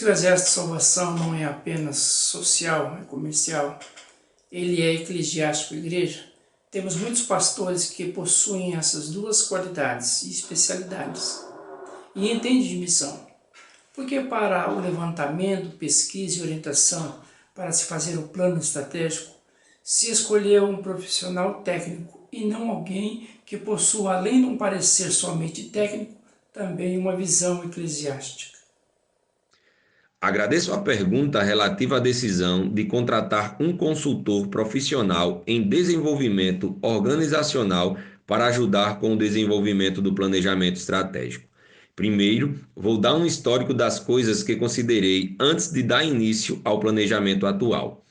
que o Exército de Salvação não é apenas social, é comercial, ele é eclesiástico, igreja, temos muitos pastores que possuem essas duas qualidades e especialidades e entendem de missão. Porque para o levantamento, pesquisa e orientação para se fazer o plano estratégico, se escolheu um profissional técnico e não alguém que possua, além de um parecer somente técnico, também uma visão eclesiástica. Agradeço a pergunta relativa à decisão de contratar um consultor profissional em desenvolvimento organizacional para ajudar com o desenvolvimento do planejamento estratégico. Primeiro, vou dar um histórico das coisas que considerei antes de dar início ao planejamento atual.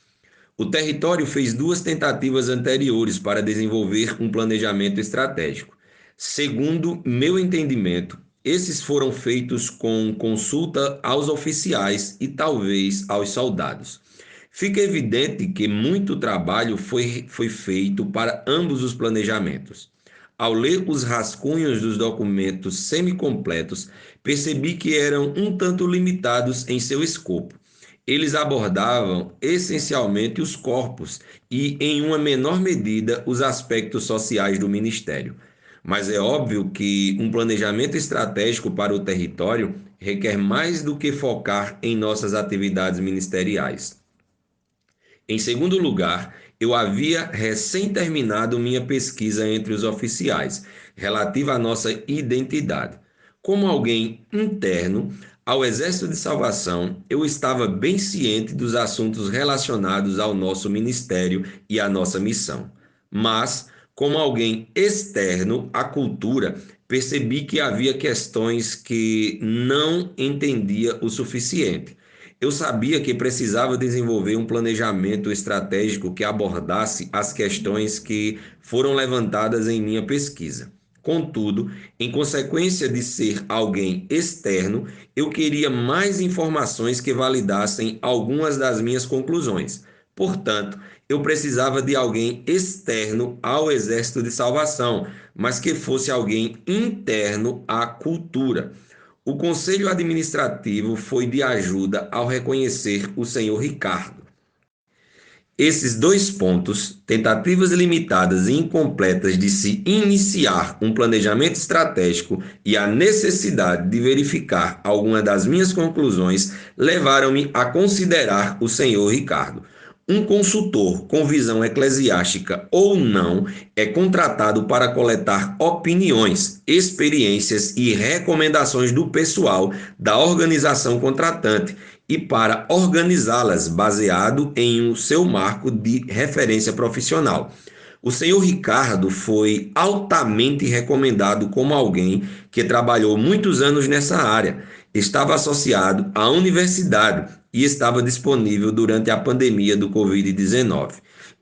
O território fez duas tentativas anteriores para desenvolver um planejamento estratégico. Segundo meu entendimento, esses foram feitos com consulta aos oficiais e talvez aos soldados. Fica evidente que muito trabalho foi feito para ambos os planejamentos. Ao ler os rascunhos dos documentos semicompletos, percebi que eram um tanto limitados em seu escopo. Eles abordavam essencialmente os corpos e, em uma menor medida, os aspectos sociais do ministério. Mas é óbvio que um planejamento estratégico para o território requer mais do que focar em nossas atividades ministeriais. Em segundo lugar, eu havia recém-terminado minha pesquisa entre os oficiais, relativa à nossa identidade. Como alguém interno ao Exército de Salvação, eu estava bem ciente dos assuntos relacionados ao nosso ministério e à nossa missão. Mas, como alguém externo à cultura, percebi que havia questões que não entendia o suficiente. Eu sabia que precisava desenvolver um planejamento estratégico que abordasse as questões que foram levantadas em minha pesquisa. Contudo, em consequência de ser alguém externo, eu queria mais informações que validassem algumas das minhas conclusões. Portanto, eu precisava de alguém externo ao Exército de Salvação, mas que fosse alguém interno à cultura. O Conselho Administrativo foi de ajuda ao reconhecer o senhor Ricardo. Esses dois pontos, tentativas limitadas e incompletas de se iniciar um planejamento estratégico e a necessidade de verificar alguma das minhas conclusões, levaram-me a considerar o senhor Ricardo. Um consultor com visão eclesiástica ou não é contratado para coletar opiniões, experiências e recomendações do pessoal da organização contratante e para organizá-las baseado em o seu marco de referência profissional. O senhor Ricardo foi altamente recomendado como alguém que trabalhou muitos anos nessa área, estava associado à universidade e estava disponível durante a pandemia do Covid-19.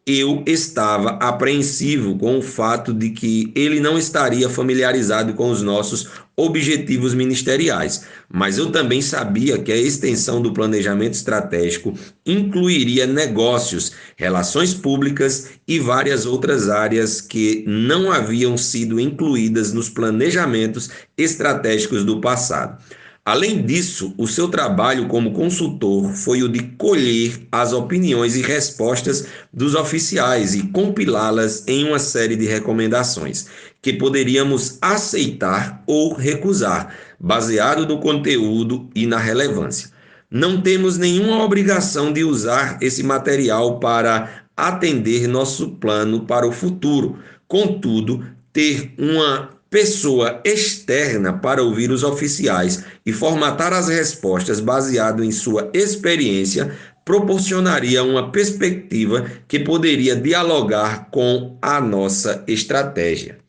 Eu estava apreensivo com o fato de que ele não estaria familiarizado com os nossos objetivos ministeriais, mas eu também sabia que a extensão do planejamento estratégico incluiria negócios, relações públicas e várias outras áreas que não haviam sido incluídas nos planejamentos estratégicos do passado. Além disso, o seu trabalho como consultor foi o de colher as opiniões e respostas dos oficiais e compilá-las em uma série de recomendações, que poderíamos aceitar ou recusar, baseado no conteúdo e na relevância. Não temos nenhuma obrigação de usar esse material para atender nosso plano para o futuro. Contudo, ter uma pessoa externa para ouvir os oficiais e formatar as respostas baseado em sua experiência proporcionaria uma perspectiva que poderia dialogar com a nossa estratégia.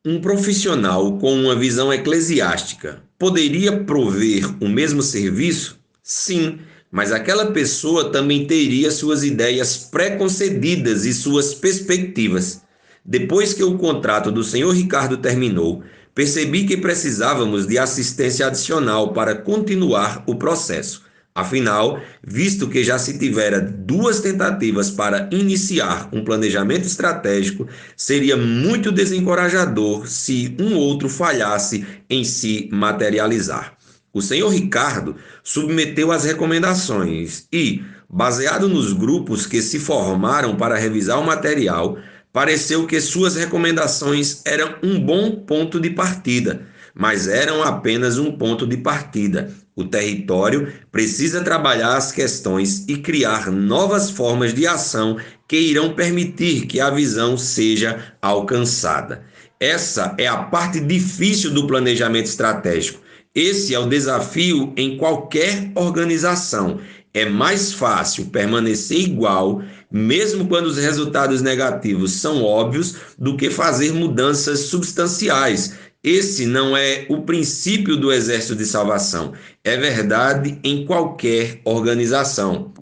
Um profissional com uma visão eclesiástica poderia prover o mesmo serviço? Sim, mas aquela pessoa também teria suas ideias pré-concedidas e suas perspectivas. Depois que o contrato do senhor Ricardo terminou, percebi que precisávamos de assistência adicional para continuar o processo. Afinal, visto que já se tivera duas tentativas para iniciar um planejamento estratégico, seria muito desencorajador se um outro falhasse em se materializar. O senhor Ricardo submeteu as recomendações e, baseado nos grupos que se formaram para revisar o material, pareceu que suas recomendações eram um bom ponto de partida, mas eram apenas um ponto de partida. O território precisa trabalhar as questões e criar novas formas de ação que irão permitir que a visão seja alcançada. Essa é a parte difícil do planejamento estratégico. Esse é o desafio em qualquer organização. É mais fácil permanecer igual, mesmo quando os resultados negativos são óbvios, do que fazer mudanças substanciais. Esse não é o princípio do Exército de Salvação. É verdade em qualquer organização.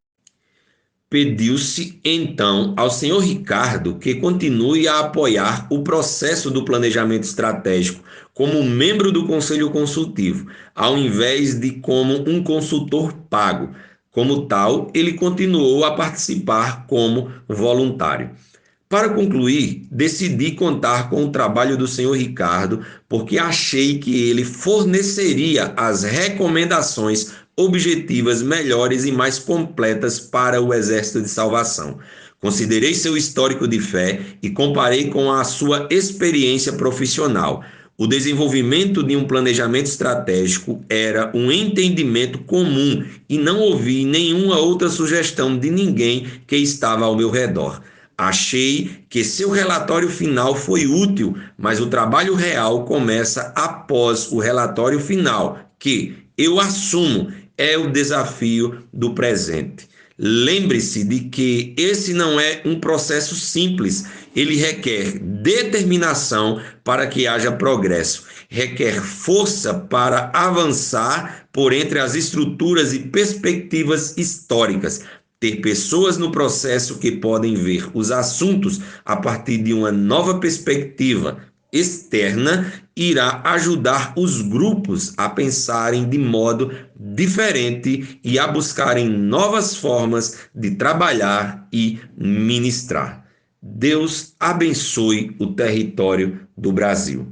Pediu-se então ao senhor Ricardo que continue a apoiar o processo do planejamento estratégico como membro do Conselho Consultivo, ao invés de como um consultor pago. Como tal, ele continuou a participar como voluntário. Para concluir, decidi contar com o trabalho do senhor Ricardo, porque achei que ele forneceria as recomendações objetivas melhores e mais completas para o Exército de Salvação. Considerei seu histórico de fé e comparei com a sua experiência profissional. O desenvolvimento de um planejamento estratégico era um entendimento comum e não ouvi nenhuma outra sugestão de ninguém que estava ao meu redor. Achei que seu relatório final foi útil, mas o trabalho real começa após o relatório final, que, eu assumo, é o desafio do presente. Lembre-se de que esse não é um processo simples, ele requer determinação para que haja progresso, requer força para avançar por entre as estruturas e perspectivas históricas. Ter pessoas no processo que podem ver os assuntos a partir de uma nova perspectiva externa irá ajudar os grupos a pensarem de modo diferente e a buscarem novas formas de trabalhar e ministrar. Deus abençoe o território do Brasil.